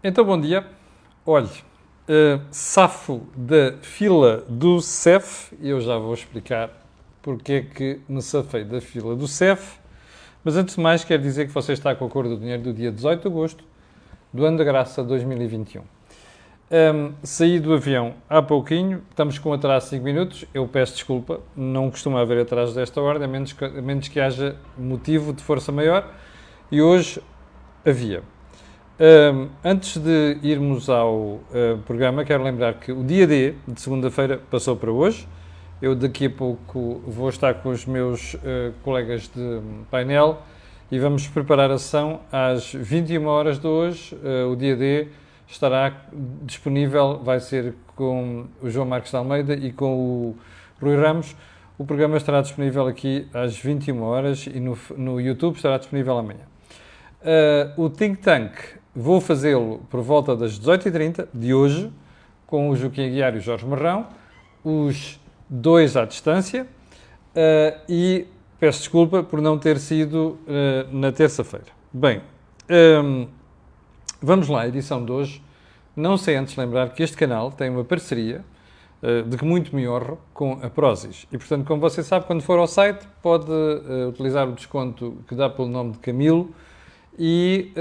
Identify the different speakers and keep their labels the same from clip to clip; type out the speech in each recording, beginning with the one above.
Speaker 1: Então, bom dia. Olhe, safo da fila do CEF, e eu já vou explicar porque é que me safei da fila do CEF, mas antes de mais quero dizer que você está com a cor do dinheiro do dia 18 de agosto do ano da graça 2021. Saí do avião há pouquinho, estamos com atraso de 5 minutos, eu peço desculpa, não costuma haver atraso desta ordem, a menos que haja motivo de força maior, e hoje havia. Antes de irmos ao programa, quero lembrar que o dia D de segunda-feira passou para hoje. Eu daqui a pouco vou estar com os meus colegas de painel e vamos preparar a sessão às 21 horas de hoje. O dia D estará disponível, vai ser com o João Marcos de Almeida e com o Rui Ramos. O programa estará disponível aqui às 21 horas e no YouTube estará disponível amanhã. O Think Tank vou fazê-lo por volta das 18h30 de hoje, com o Joaquim Aguiar e o Jorge Marrão, os dois à distância, e peço desculpa por não ter sido na terça-feira. Bem, vamos lá, a edição de hoje. Não sei antes lembrar que este canal tem uma parceria, de que muito me honro, com a Prozis. E, portanto, como você sabe, quando for ao site, pode utilizar o desconto que dá pelo nome de Camilo e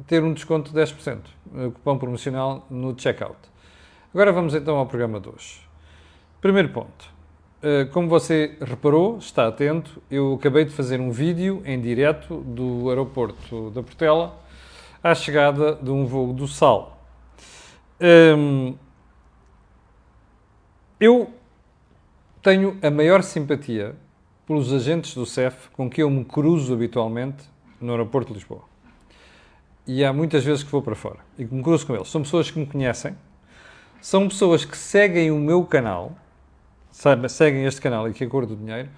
Speaker 1: ter um desconto de 10%, cupom promocional no checkout. Agora vamos então ao programa de hoje. Primeiro ponto. Como você reparou, está atento, eu acabei de fazer um vídeo em direto do aeroporto da Portela à chegada de um voo do SAL. Eu tenho a maior simpatia pelos agentes do CEF com que eu me cruzo habitualmente no aeroporto de Lisboa. E há muitas vezes que vou para fora e que me cruzo com eles. São pessoas que me conhecem, são pessoas que seguem o meu canal, seguem este canal aqui, A Cor do Dinheiro,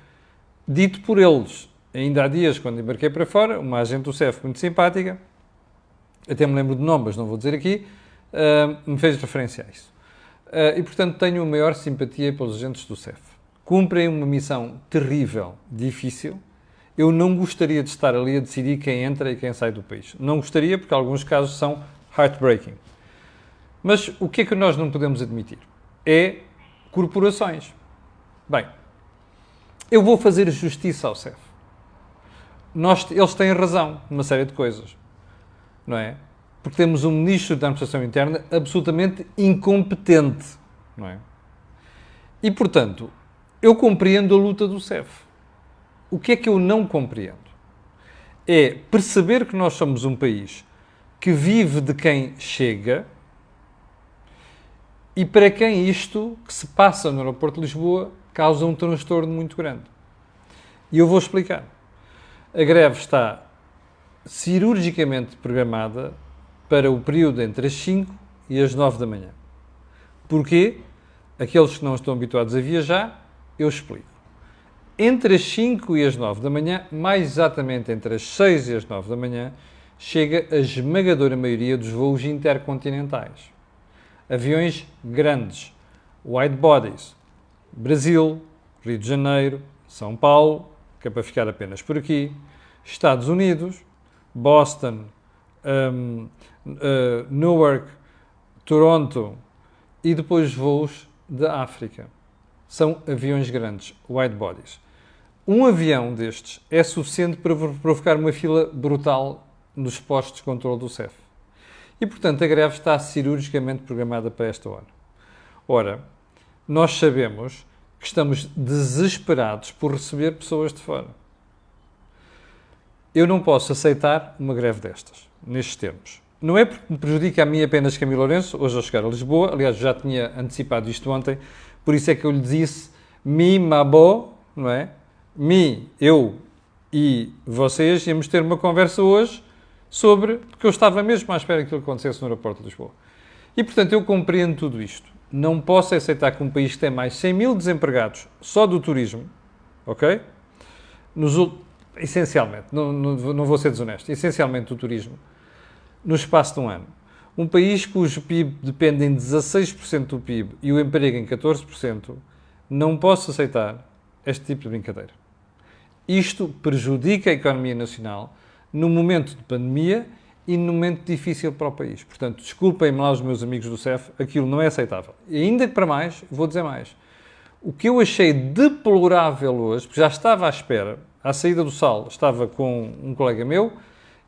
Speaker 1: dito por eles. Ainda há dias, quando embarquei para fora, uma agente do CEF muito simpática, até me lembro de nome, mas não vou dizer aqui, me fez referência a isso. E, portanto, tenho a maior simpatia pelos agentes do CEF. Cumprem uma missão terrível, difícil. Eu não gostaria de estar ali a decidir quem entra e quem sai do país. Não gostaria, porque alguns casos são heartbreaking. Mas o que é que nós não podemos admitir? É corporações. Bem, eu vou fazer justiça ao CEF. Eles têm razão numa série de coisas, não é? Porque temos um ministro da Administração Interna absolutamente incompetente, não é? E, portanto, eu compreendo a luta do CEF. O que é que eu não compreendo? É perceber que nós somos um país que vive de quem chega e para quem isto que se passa no aeroporto de Lisboa causa um transtorno muito grande. E eu vou explicar. A greve está cirurgicamente programada para o período entre as 5 e as 9 da manhã. Porquê? Aqueles que não estão habituados a viajar, eu explico. Entre as 5 e as 9 da manhã, mais exatamente entre as 6 e as 9 da manhã, chega a esmagadora maioria dos voos intercontinentais. Aviões grandes, wide bodies, Brasil, Rio de Janeiro, São Paulo, que é para ficar apenas por aqui, Estados Unidos, Boston, Newark, Toronto e depois voos da África. São aviões grandes, wide bodies. Um avião destes é suficiente para provocar uma fila brutal nos postos de controle do CEF. E, portanto, a greve está cirurgicamente programada para esta hora. Ora, nós sabemos que estamos desesperados por receber pessoas de fora. Eu não posso aceitar uma greve destas, nestes termos. Não é porque me prejudica a mim apenas Camilo Lourenço, hoje ao chegar a Lisboa, aliás, já tinha antecipado isto ontem, por isso é que eu lhe disse, mabo, não é? Eu e vocês íamos ter uma conversa hoje sobre que eu estava mesmo à espera que aquilo acontecesse no aeroporto de Lisboa. E, portanto, eu compreendo tudo isto. Não posso aceitar que um país que tem mais 100 mil desempregados só do turismo, ok? Essencialmente, não vou ser desonesto, essencialmente do turismo, no espaço de um ano. Um país cujo PIB depende em 16% do PIB e o emprego em 14%, não posso aceitar este tipo de brincadeira. Isto prejudica a economia nacional no momento de pandemia e num momento difícil para o país. Portanto, desculpem-me lá os meus amigos do CEF, aquilo não é aceitável. E ainda que para mais, vou dizer mais. O que eu achei deplorável hoje, porque já estava à espera, à saída do sal, estava com um colega meu,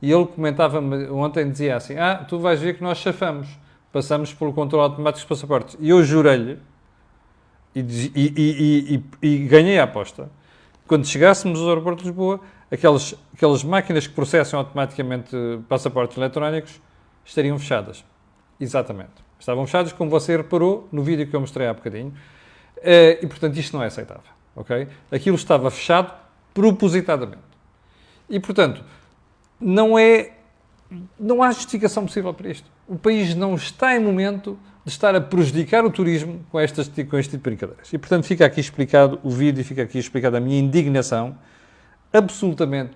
Speaker 1: e ele comentava-me ontem, dizia assim, tu vais ver que nós chafamos, passamos pelo controle automático dos passaportes. E eu jurei-lhe, e ganhei a aposta, quando chegássemos ao aeroporto de Lisboa, aquelas máquinas que processam automaticamente passaportes eletrónicos estariam fechadas. Exatamente. Estavam fechadas, como você reparou no vídeo que eu mostrei há bocadinho. E, portanto, isto não é aceitável. Okay? Aquilo estava fechado propositadamente. E, portanto, não há justificação possível para isto. O país não está em momento de estar a prejudicar o turismo com este tipo de brincadeiras. E, portanto, fica aqui explicado o vídeo e fica aqui explicada a minha indignação, absolutamente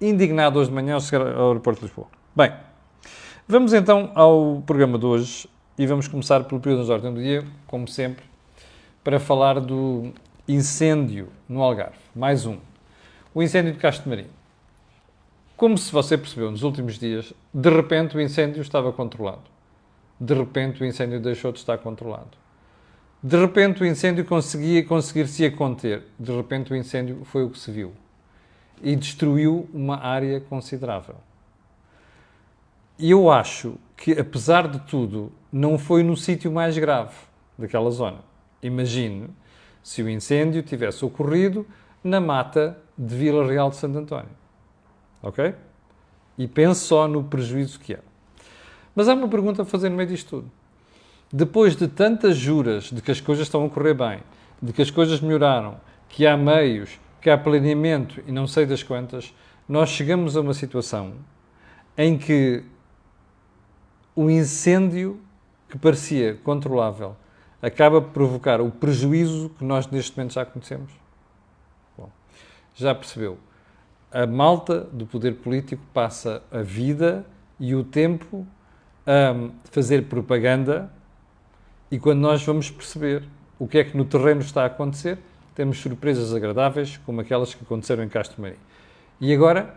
Speaker 1: indignado hoje de manhã ao chegar ao aeroporto de Lisboa. Bem, vamos então ao programa de hoje e vamos começar pelo período de ordem do dia, como sempre, para falar do incêndio no Algarve. Mais um. O incêndio de Castro Marinho. Como se você percebeu nos últimos dias, de repente o incêndio estava controlado. De repente o incêndio deixou de estar controlado. De repente o incêndio conseguir-se conter. De repente o incêndio foi o que se viu. E destruiu uma área considerável. E eu acho que, apesar de tudo, não foi no sítio mais grave daquela zona. Imagine se o incêndio tivesse ocorrido na mata de Vila Real de Santo António. Ok? E pense só no prejuízo que é. Mas há uma pergunta a fazer no meio disto tudo. Depois de tantas juras de que as coisas estão a correr bem, de que as coisas melhoraram, que há meios, que há planeamento e não sei das quantas, nós chegamos a uma situação em que o incêndio que parecia controlável acaba por provocar o prejuízo que nós neste momento já conhecemos. Bom, já percebeu. A malta do poder político passa a vida e o tempo a fazer propaganda e quando nós vamos perceber o que é que no terreno está a acontecer, temos surpresas agradáveis como aquelas que aconteceram em Castro Marinho. E agora,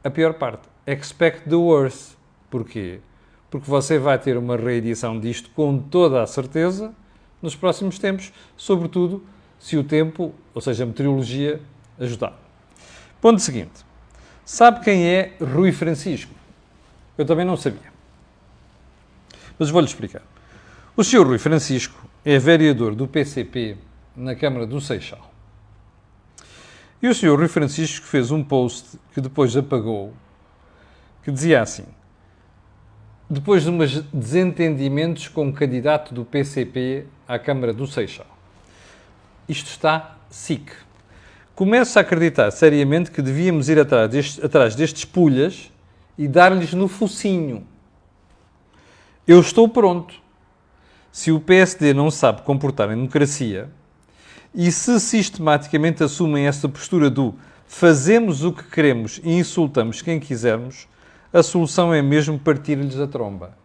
Speaker 1: a pior parte. Expect the worst. Porquê? Porque você vai ter uma reedição disto com toda a certeza nos próximos tempos, sobretudo se o tempo, ou seja, a meteorologia, ajudar. Ponto seguinte. Sabe quem é Rui Francisco? Eu também não sabia. Mas vou-lhe explicar. O Sr. Rui Francisco é vereador do PCP na Câmara do Seixal. E o Sr. Rui Francisco fez um post que depois apagou, que dizia assim: depois de uns desentendimentos com o candidato do PCP à Câmara do Seixal. Isto está SIC. Começo a acreditar seriamente que devíamos ir atrás destes pulhas e dar-lhes no focinho. Eu estou pronto. Se o PSD não sabe comportar em democracia e se sistematicamente assumem esta postura do fazemos o que queremos e insultamos quem quisermos, a solução é mesmo partir-lhes a tromba.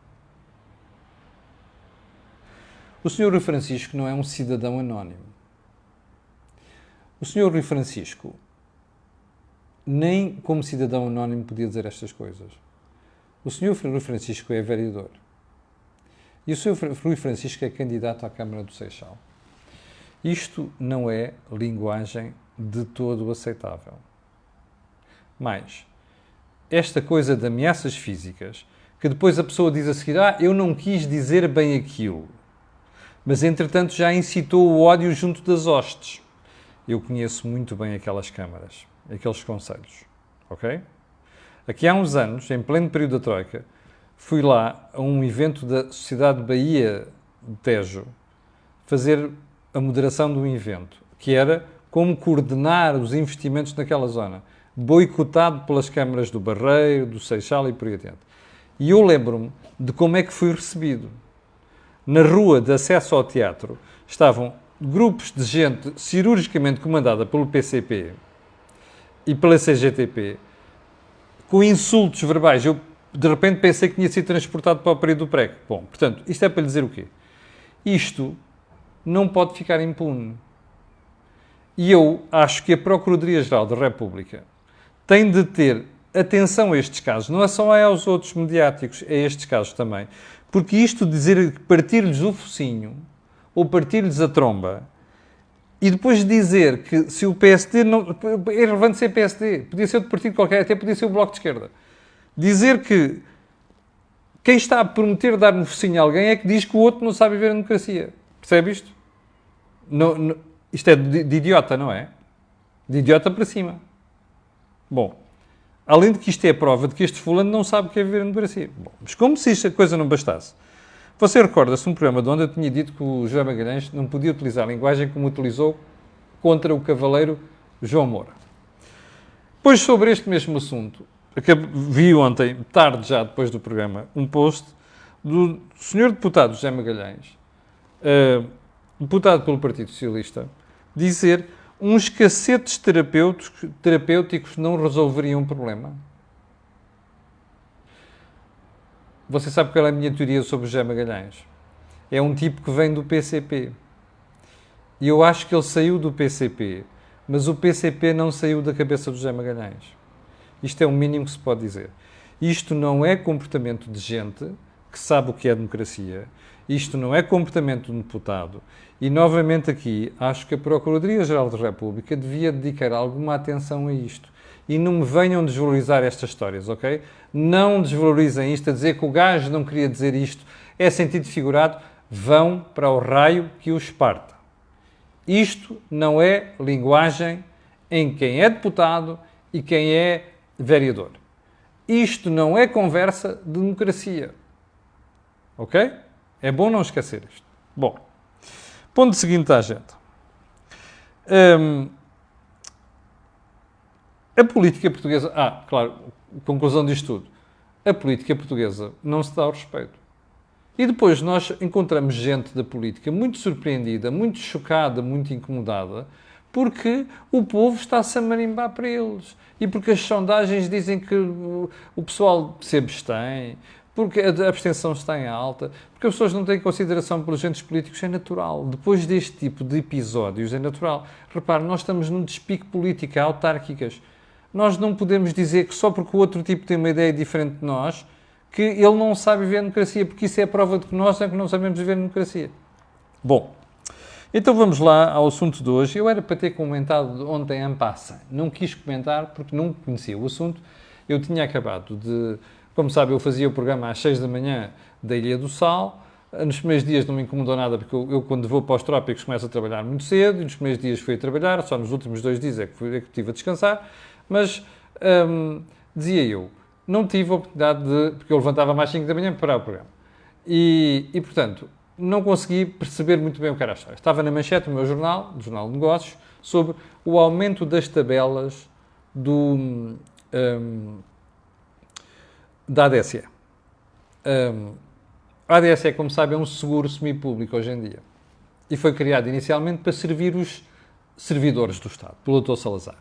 Speaker 1: O Sr. Rui Francisco não é um cidadão anónimo. O Sr. Rui Francisco nem como cidadão anónimo podia dizer estas coisas. O Sr. Rui Francisco é vereador. E o Sr. Rui Francisco é candidato à Câmara do Seixal. Isto não é linguagem de todo aceitável. Mais, esta coisa de ameaças físicas, que depois a pessoa diz a seguir, eu não quis dizer bem aquilo, mas entretanto já incitou o ódio junto das hostes. Eu conheço muito bem aquelas câmaras, aqueles conselhos, ok? Aqui há uns anos, em pleno período da Troika, fui lá a um evento da Sociedade Bahia de Tejo fazer a moderação do evento, que era como coordenar os investimentos naquela zona, boicotado pelas câmaras do Barreiro, do Seixal e por aí adiante. E eu lembro-me de como é que fui recebido. Na rua de acesso ao teatro estavam grupos de gente cirurgicamente comandada pelo PCP e pela CGTP, com insultos verbais. Eu, de repente, pensei que tinha sido transportado para o período do prego. Bom, portanto, isto é para lhe dizer o quê? Isto não pode ficar impune. E eu acho que a Procuradoria-Geral da República tem de ter atenção a estes casos, não é só aos outros mediáticos, a estes casos também. Porque isto de dizer que partir-lhes o focinho ou partir-lhes a tromba e depois dizer que se o PSD não... É relevante ser PSD, podia ser outro partido qualquer, até podia ser o Bloco de Esquerda. Dizer que quem está a prometer dar um focinho a alguém é que diz que o outro não sabe viver a democracia. Percebe isto? Isto é de idiota, não é? De idiota para cima. Bom, além de que isto é a prova de que este fulano não sabe o que é viver a democracia. Bom, mas como se esta coisa não bastasse. Você recorda-se um programa de onde eu tinha dito que o José Magalhães não podia utilizar a linguagem como utilizou contra o cavaleiro João Moura. Pois sobre este mesmo assunto, vi ontem, tarde já depois do programa, um post do senhor deputado José Magalhães, deputado pelo Partido Socialista, dizer uns cacetes terapêuticos não resolveriam o problema. Você sabe qual é a minha teoria sobre o José Magalhães? É um tipo que vem do PCP. E eu acho que ele saiu do PCP, mas o PCP não saiu da cabeça do José Magalhães. Isto é o mínimo que se pode dizer. Isto não é comportamento de gente que sabe o que é democracia. Isto não é comportamento de um deputado. E, novamente aqui, acho que a Procuradoria-Geral da República devia dedicar alguma atenção a isto. E não me venham desvalorizar estas histórias, ok? Não desvalorizem isto a dizer que o gajo não queria dizer isto. É sentido figurado. Vão para o raio que os parta. Isto não é linguagem em quem é deputado e quem é vereador. Isto não é conversa de democracia. Ok? É bom não esquecer isto. Bom, ponto seguinte à gente. A política portuguesa... claro, conclusão disto tudo. A política portuguesa não se dá ao respeito. E depois nós encontramos gente da política muito surpreendida, muito chocada, muito incomodada, porque o povo está-se a marimbar para eles. E porque as sondagens dizem que o pessoal se abstém, porque a abstenção está em alta, porque as pessoas não têm consideração pelos agentes políticos, é natural. Depois deste tipo de episódios, é natural. Repare, nós estamos num despique político, há autárquicas. Nós não podemos dizer que só porque o outro tipo tem uma ideia diferente de nós, que ele não sabe viver a democracia, porque isso é a prova de que nós é que não sabemos viver a democracia. Bom, então vamos lá ao assunto de hoje. Eu era para ter comentado ontem en passant. Não quis comentar porque não conhecia o assunto. Eu tinha acabado de... Como sabe, eu fazia o programa às 6 da manhã da Ilha do Sal. Nos primeiros dias não me incomodou nada, porque eu quando vou para os trópicos começo a trabalhar muito cedo, e nos primeiros dias fui a trabalhar, só nos últimos 2 dias é que estive a descansar, mas dizia eu, não tive a oportunidade de... Porque eu levantava mais 5 da manhã para parar o programa. E portanto, não consegui perceber muito bem o que era a história. Estava na manchete do meu jornal, do Jornal de Negócios, sobre o aumento das tabelas da ADSE. A ADSE, como sabem, é um seguro semipúblico hoje em dia. E foi criado inicialmente para servir os servidores do Estado, pelo Dr. Salazar.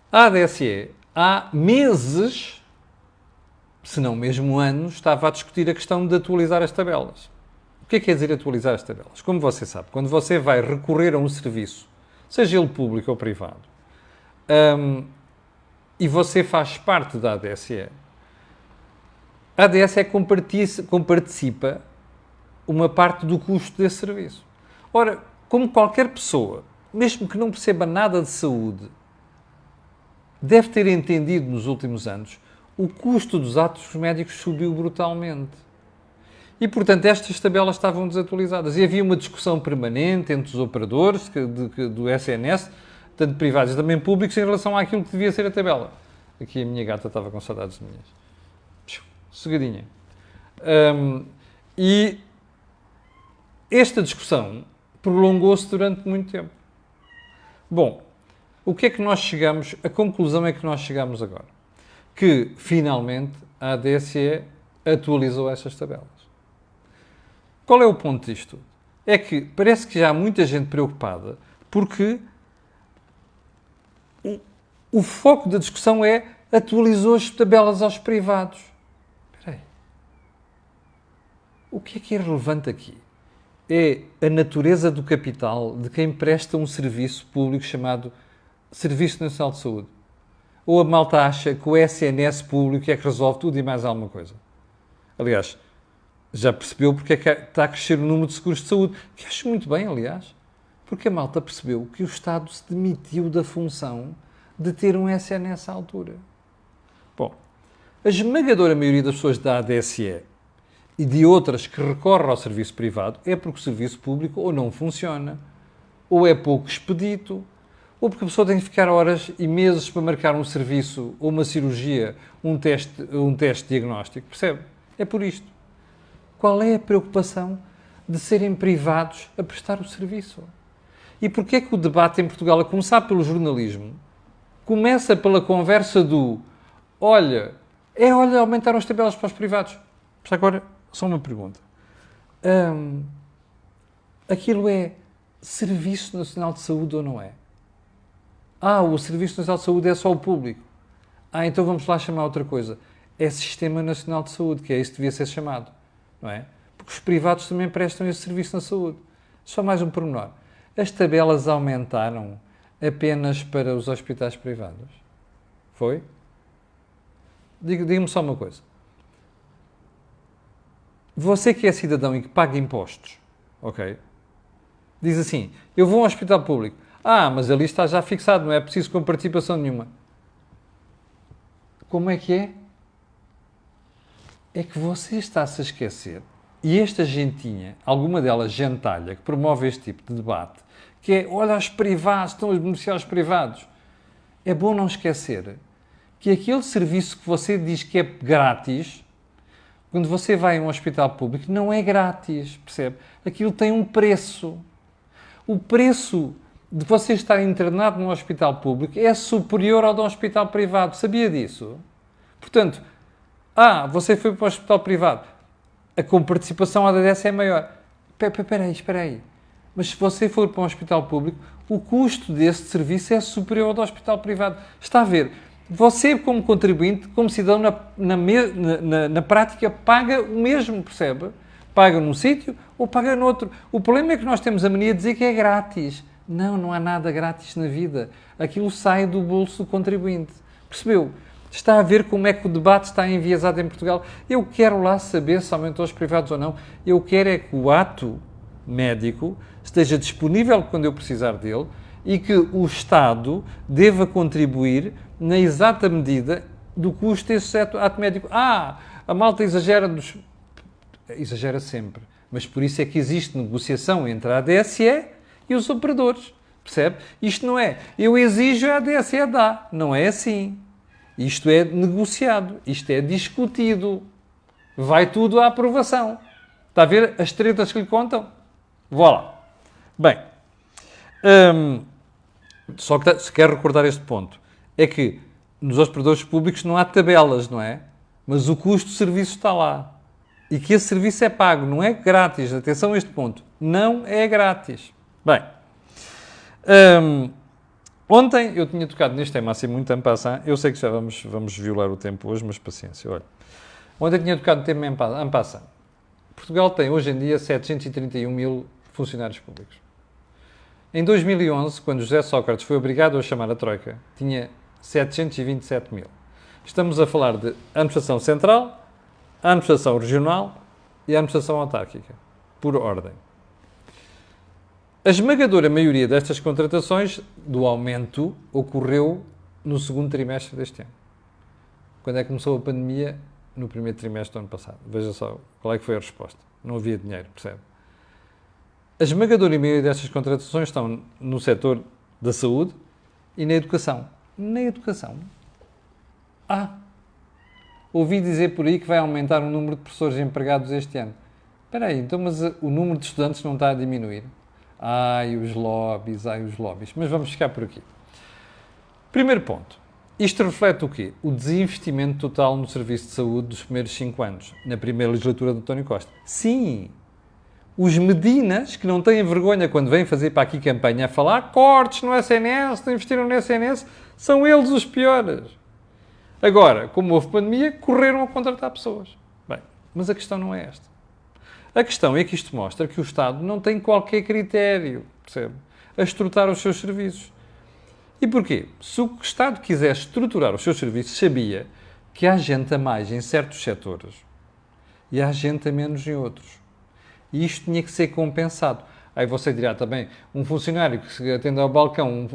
Speaker 1: A ADSE, há meses, se não mesmo anos, estava a discutir a questão de atualizar as tabelas. O que é que quer dizer atualizar as tabelas? Como você sabe, quando você vai recorrer a um serviço, seja ele público ou privado, e você faz parte da ADSE, a ADSE comparticipa uma parte do custo desse serviço. Ora, como qualquer pessoa, mesmo que não perceba nada de saúde, deve ter entendido nos últimos anos, o custo dos atos médicos subiu brutalmente. E, portanto, estas tabelas estavam desatualizadas. E havia uma discussão permanente entre os operadores do SNS, tanto privados e também públicos, em relação àquilo que devia ser a tabela. Aqui a minha gata estava com saudades de minhas. Cegadinha. E esta discussão prolongou-se durante muito tempo. Bom, o que é que nós chegamos, a conclusão é que nós chegamos agora? Que, finalmente, a ADSE atualizou estas tabelas. Qual é o ponto disto? É que parece que já há muita gente preocupada porque o foco da discussão é atualizou as tabelas aos privados. Espera aí. O que é relevante aqui? É a natureza do capital de quem presta um serviço público chamado Serviço Nacional de Saúde. Ou a malta acha que o SNS público é que resolve tudo e mais alguma coisa? Aliás, já percebeu porque é que está a crescer o número de seguros de saúde, que acho muito bem, aliás, porque a malta percebeu que o Estado se demitiu da função de ter um SNS à altura. Bom, a esmagadora maioria das pessoas da ADSE e de outras que recorrem ao serviço privado é porque o serviço público ou não funciona, ou é pouco expedito, ou porque a pessoa tem que ficar horas e meses para marcar um serviço, ou uma cirurgia, um teste diagnóstico, percebe? É por isto. Qual é a preocupação de serem privados a prestar o serviço? E porquê é que o debate em Portugal, a começar pelo jornalismo, começa pela conversa do olha, aumentaram as tabelas para os privados. Mas agora, só uma pergunta. Aquilo é Serviço Nacional de Saúde ou não é? O Serviço Nacional de Saúde é só o público. Então vamos lá chamar outra coisa. É Sistema Nacional de Saúde, que é isso que devia ser chamado. Não é? Porque os privados também prestam esse serviço na saúde. Só mais um pormenor. As tabelas aumentaram apenas para os hospitais privados? Foi? Diga-me só uma coisa. Você que é cidadão e que paga impostos, ok? Diz assim, eu vou a um hospital público. Mas ali está já fixado, não é preciso com participação nenhuma. Como é que é? É que você está-se a esquecer, e esta gentinha, alguma delas gentalha, que promove este tipo de debate, que é, olha, os privados, estão a beneficiar os privados. É bom não esquecer que aquele serviço que você diz que é grátis, quando você vai a um hospital público, não é grátis, percebe? Aquilo tem um preço. O preço de você estar internado num hospital público é superior ao de um hospital privado. Sabia disso? Portanto, você foi para o hospital privado. A comparticipação à ADS é maior. Espera aí. Mas se você for para um hospital público, o custo desse serviço é superior ao do hospital privado. Está a ver? Você, como contribuinte, como cidadão, na prática, paga o mesmo, percebe? Paga num sítio ou paga noutro. O problema é que nós temos a mania de dizer que é grátis. Não há nada grátis na vida. Aquilo sai do bolso do contribuinte. Percebeu? Está a ver como é que o debate está enviesado em Portugal. Eu quero lá saber se aumentou os privados ou não. Eu quero é que o ato médico esteja disponível quando eu precisar dele e que o Estado deva contribuir na exata medida do custo desse ato médico. A malta exagera sempre. Mas por isso é que existe negociação entre a ADSE e os operadores. Percebe? Isto não é, eu exijo, a ADSE dá. Não é assim. Isto é negociado. Isto é discutido. Vai tudo à aprovação. Está a ver as tretas que lhe contam? Vá lá. Bem, só que se quer recordar este ponto, é que nos operadores públicos não há tabelas, não é? Mas o custo do serviço está lá. E que esse serviço é pago, não é grátis. Atenção a este ponto. Não é grátis. Bem, ontem eu tinha tocado neste tema assim muito en passant. Eu sei que já vamos violar o tempo hoje, mas paciência, olha. Ontem tinha tocado no tema en passant. Portugal tem hoje em dia 731 mil funcionários públicos. Em 2011, quando José Sócrates foi obrigado a chamar a Troika, tinha 727 mil. Estamos a falar de administração central, administração regional e administração autárquica, por ordem. A esmagadora maioria destas contratações do aumento ocorreu no segundo trimestre deste ano. Quando é que começou a pandemia? No primeiro trimestre do ano passado. Veja só qual é que foi a resposta. Não havia dinheiro, percebe? A esmagadora maioria destas contratações estão no setor da saúde e na educação. Na educação? Ouvi dizer por aí que vai aumentar o número de professores empregados este ano. Espera aí, então, mas o número de estudantes não está a diminuir? Os lobbies. Mas vamos ficar por aqui. Primeiro ponto. Isto reflete o quê? O desinvestimento total no serviço de saúde dos primeiros 5 anos, na primeira legislatura de António Costa. Sim! Os Medinas, que não têm vergonha quando vêm fazer para aqui campanha a falar cortes no SNS, não investiram no SNS, são eles os piores. Agora, como houve pandemia, correram a contratar pessoas. Bem, mas a questão não é esta. A questão é que isto mostra que o Estado não tem qualquer critério, percebe? A estruturar os seus serviços. E porquê? Se o Estado quisesse estruturar os seus serviços, sabia que há gente a mais em certos setores e há gente a menos em outros. E isto tinha que ser compensado. Aí você dirá também, um funcionário que se atende ao balcão,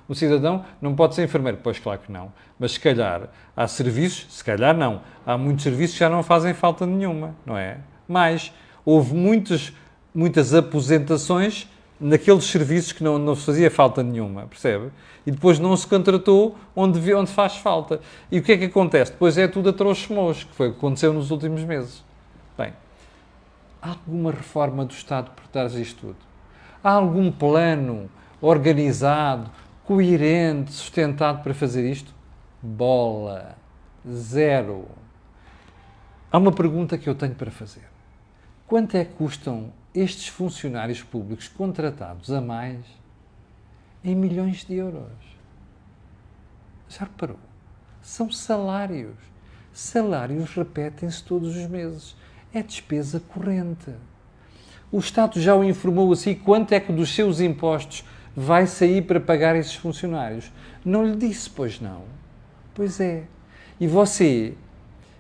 Speaker 1: um cidadão, não pode ser enfermeiro. Pois claro que não. Mas se calhar há serviços, se calhar não. Há muitos serviços que já não fazem falta nenhuma, não é? Mas houve muitas aposentações naqueles serviços que não se fazia falta nenhuma, percebe? E depois não se contratou onde faz falta. E o que é que acontece? Depois é tudo a trouxa-mos, que foi o que aconteceu nos últimos meses. Bem, há alguma reforma do Estado por trás disto tudo? Há algum plano organizado, coerente, sustentado para fazer isto? Bola. Zero. Há uma pergunta que eu tenho para fazer. Quanto é que custam estes funcionários públicos contratados a mais em milhões de euros? Já reparou? São salários. Salários repetem-se todos os meses. É despesa corrente. O Estado já o informou assim quanto é que dos seus impostos vai sair para pagar esses funcionários. Não lhe disse, pois não. Pois é. E você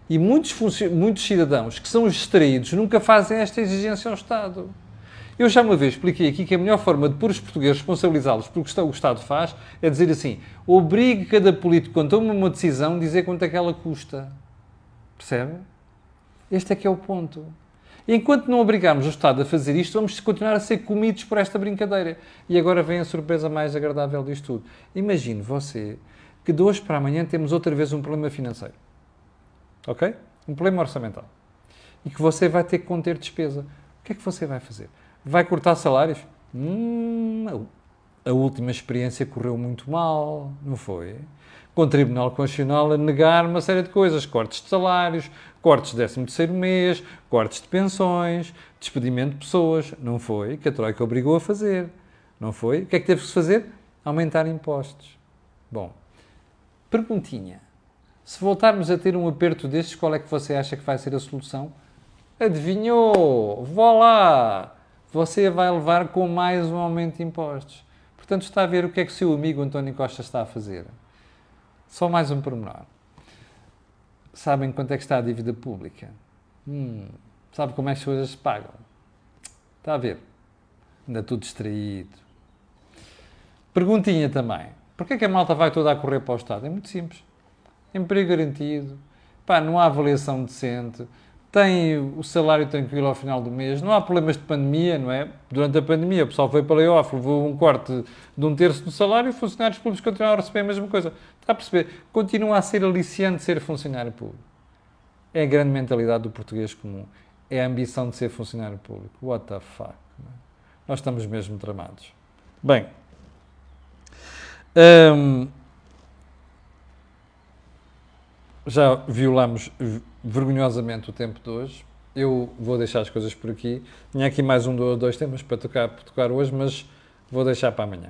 Speaker 1: e muitos cidadãos que são distraídos nunca fazem esta exigência ao Estado. Eu já uma vez expliquei aqui que a melhor forma de pôr os portugueses responsabilizá-los pelo que o Estado faz é dizer assim, obrigue cada político, quando toma uma decisão, a dizer quanto é que ela custa. Percebe? Este é que é o ponto. E enquanto não obrigarmos o Estado a fazer isto, vamos continuar a ser comidos por esta brincadeira. E agora vem a surpresa mais agradável disto tudo. Imagine você que de hoje para amanhã temos outra vez um problema financeiro. Ok? Um problema orçamental. E que você vai ter que conter despesa. O que é que você vai fazer? Vai cortar salários? A última experiência correu muito mal, não foi? Com o Tribunal Constitucional a negar uma série de coisas. Cortes de salários, cortes de 13º mês, cortes de pensões, despedimento de pessoas. Não foi? Que a Troika obrigou a fazer. Não foi? O que é que teve que se fazer? Aumentar impostos. Bom, perguntinha. Se voltarmos a ter um aperto destes, qual é que você acha que vai ser a solução? Adivinhou! Vá lá! Você vai levar com mais um aumento de impostos. Portanto, está a ver o que é que o seu amigo António Costa está a fazer. Só mais um pormenor. Sabem quanto é que está a dívida pública? Sabe como é que as coisas se pagam? Está a ver? Ainda tudo distraído. Perguntinha também. Porquê é que a malta vai toda a correr para o Estado? É muito simples. Emprego garantido. Pá, não há avaliação decente. Tem o salário tranquilo ao final do mês. Não há problemas de pandemia, não é? Durante a pandemia o pessoal foi para layoff, levou um corte de 1/3 do salário e os funcionários públicos continuam a receber a mesma coisa. Está a perceber? Continua a ser aliciante ser funcionário público. É a grande mentalidade do português comum. É a ambição de ser funcionário público. What the fuck? Nós estamos mesmo tramados. Bem, já violamos vergonhosamente o tempo de hoje. Eu vou deixar as coisas por aqui. Tinha aqui mais dois temas para tocar hoje, mas vou deixar para amanhã.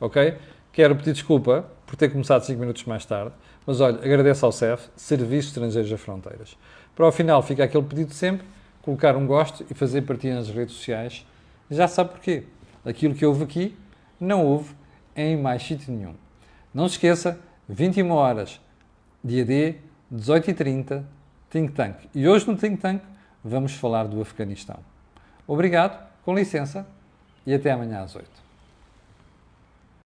Speaker 1: Ok? Quero pedir desculpa por ter começado 5 minutos mais tarde, mas olha, agradeço ao CEF, Serviços Estrangeiros das Fronteiras. Para o final fica aquele pedido de sempre, colocar um gosto e fazer partilha nas redes sociais. Já sabe porquê. Aquilo que houve aqui, não houve em mais sítio nenhum. Não se esqueça, 21 horas, dia D, 18h30, Think Tank. E hoje no Think Tank vamos falar do Afeganistão. Obrigado, com licença e até amanhã às 8h.